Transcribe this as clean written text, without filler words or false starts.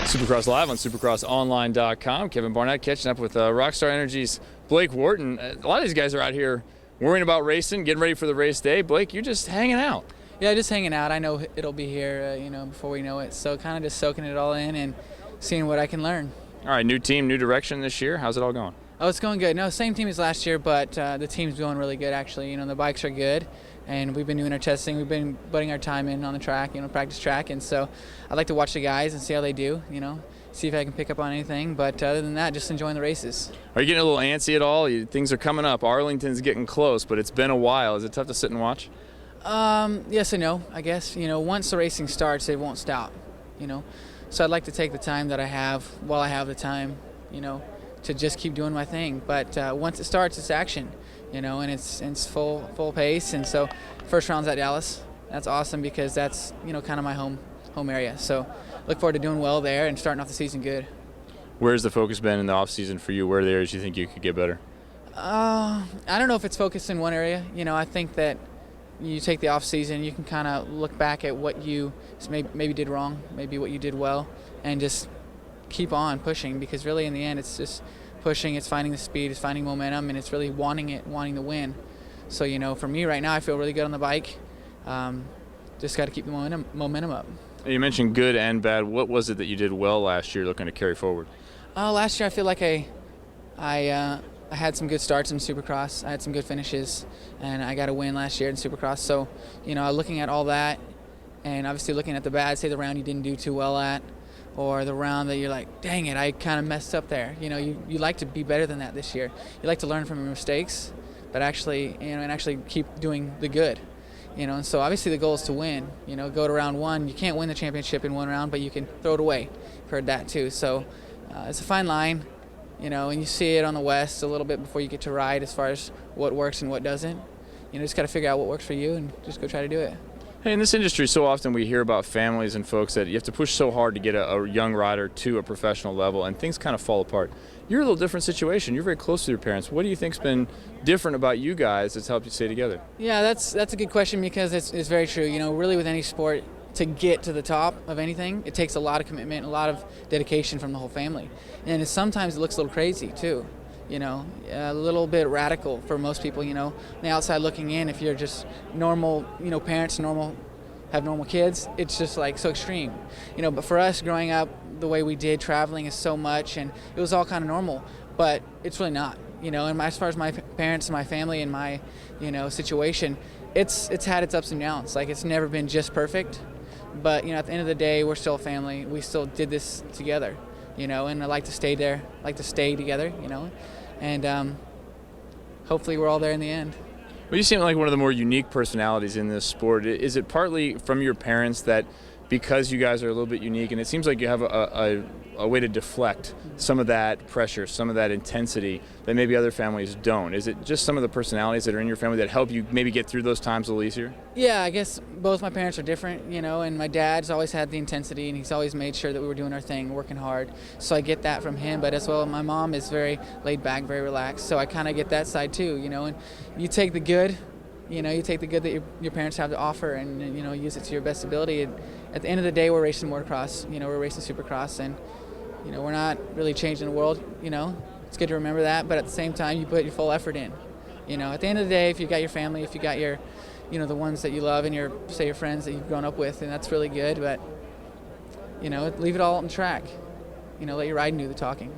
Supercross Live on supercrossonline.com. Kevin Barnett catching up with Rockstar Energy's Blake Wharton. A lot of these guys are out here worrying about racing, getting ready for the race day. Blake, you're just hanging out. Yeah, just hanging out. I know it'll be here, before we know it. So kind of just soaking it all in and seeing what I can learn. All right, new team, new direction this year. How's it all going? Oh, it's going good. No, same team as last year, but the team's going really good, actually. The bikes are good, and we've been doing our testing. We've been putting our time in on the track, practice track, and so I'd like to watch the guys and see how they do, see if I can pick up on anything. But other than that, just enjoying the races. Are you getting a little antsy at all? Things are coming up. Arlington's getting close, but it's been a while. Is it tough to sit and watch? Yes and no, I guess. Once the racing starts, it won't stop, So I'd like to take the time that I have while I have the time, to just keep doing my thing. But once it starts, it's action, and it's full pace. And so first round's at Dallas. That's awesome because that's, kind of my home area. So look forward to doing well there and starting off the season good. Where's the focus been in the off season for you? Where are the areas you think you could get better? I don't know if it's focused in one area. I think that you take the off season, you can kind of look back at what you maybe did wrong, maybe what you did well, and just keep on pushing, because really in the end it's just pushing, it's finding the speed, it's finding momentum, and it's really wanting to win. So for me right now, I feel really good on the bike. Just got to keep the momentum up. You mentioned good and bad. What was it that you did well last year looking to carry forward? Last year I feel like I had some good starts in Supercross. I had some good finishes, and I got a win last year in Supercross. So looking at all that, and obviously looking at the bad, say the round you didn't do too well at, or the round that you're like, dang it, I kind of messed up there. You like to be better than that this year. You like to learn from your mistakes, but actually, and actually keep doing the good. And so obviously the goal is to win. Go to round one. You can't win the championship in one round, but you can throw it away. I've heard that too. So it's a fine line, and you see it on the West a little bit before you get to ride as far as what works and what doesn't. Just got to figure out what works for you and just go try to do it. Hey, in this industry, so often we hear about families and folks that you have to push so hard to get a young rider to a professional level, and things kind of fall apart. You're a little different situation. You're very close to your parents. What do you think's been different about you guys that's helped you stay together? Yeah, that's a good question, because it's very true. Really with any sport, to get to the top of anything, it takes a lot of commitment, a lot of dedication from the whole family. And sometimes it looks a little crazy too. A little bit radical for most people, on the outside looking in. If you're just normal, parents, have normal kids, it's just like so extreme. But for us growing up the way we did, traveling is so much, and it was all kind of normal, but it's really not. And as far as my parents and my family and my, situation, it's had its ups and downs. Like, it's never been just perfect, but, at the end of the day, we're still a family. We still did this together, and I like to stay there, like to stay together, and hopefully we're all there in the end. Well, you seem like one of the more unique personalities in this sport. Is it partly from your parents that because you guys are a little bit unique, and it seems like you have a way to deflect some of that pressure, some of that intensity that maybe other families don't? Is it just some of the personalities that are in your family that help you maybe get through those times a little easier? Yeah, I guess both my parents are different, and my dad's always had the intensity, and he's always made sure that we were doing our thing, working hard. So I get that from him, but as well, my mom is very laid back, very relaxed, so I kind of get that side too, and you take the good, you take the good that your parents have to offer, and use it to your best ability. And at the end of the day, we're racing motocross, we're racing Supercross, and we're not really changing the world. It's good to remember that, but at the same time, you put your full effort in. At the end of the day, if you got your family, if you got your, the ones that you love and your friends that you've grown up with, and that's really good. But leave it all on track. Let your riding do the talking.